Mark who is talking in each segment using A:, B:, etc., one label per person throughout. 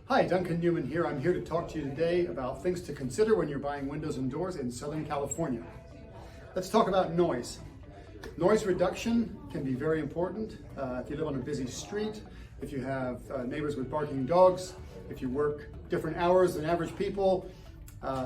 A: Hi, Duncan Newman here. I'm here to talk to you today about things to consider when you're buying windows and doors in Southern California. Let's talk about noise. Noise reduction can be very important if you live on a busy street, if you have neighbors with barking dogs, if you work different hours than average people.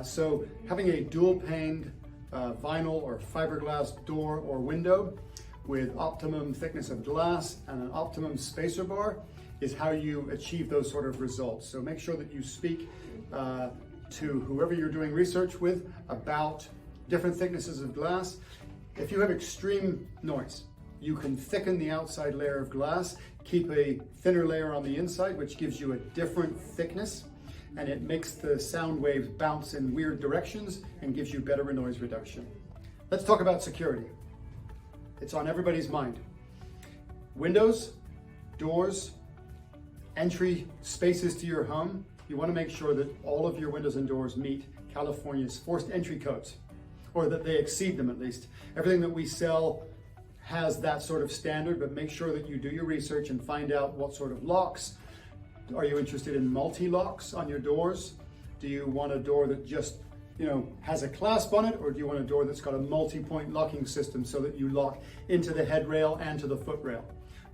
A: So having a dual-paned vinyl or fiberglass door or window with optimum thickness of glass and an optimum spacer bar is how you achieve those sort of results. So make sure that you speak to whoever you're doing research with about different thicknesses of glass. If you have extreme noise, you can thicken the outside layer of glass, keep a thinner layer on the inside, which gives you a different thickness, and it makes the sound waves bounce in weird directions and gives you better noise reduction. Let's talk about security. It's on everybody's mind. Windows, doors, entry spaces to your home, you want to make sure that all of your windows and doors meet California's forced entry codes, or that they exceed them at least. Everything that we sell has that sort of standard, but make sure that you do your research and find out what sort of locks. Are you interested in multi-locks on your doors? Do you want a door that just, has a clasp on it, or do you want a door that's got a multi-point locking system so that you lock into the headrail and to the footrail?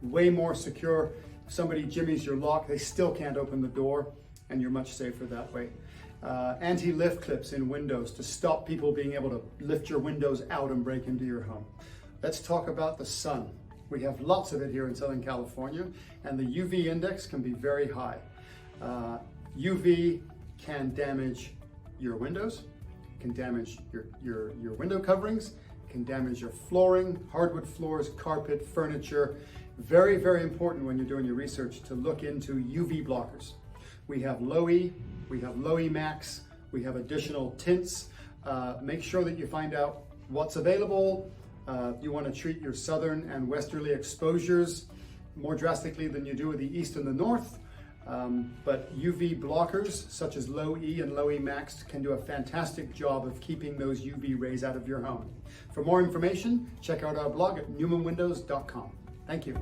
A: Way more secure. If somebody jimmies your lock, they still can't open the door, and you're much safer that way. Anti-lift clips in windows to stop people being able to lift your windows out and break into your home. Let's talk about the sun. We have lots of it here in Southern California, and the UV index can be very high. UV can damage your windows, can damage your window coverings, can damage your flooring, hardwood floors, carpet, furniture. Very, very important when you're doing your research to look into UV blockers. We have low E, we have low E max, we have additional tints. Make sure that you find out what's available. You want to treat your southern and westerly exposures more drastically than you do with the east and the north. But UV blockers such as low E and low E max can do a fantastic job of keeping those UV rays out of your home. For more information, check out our blog at newmanwindows.com. Thank you.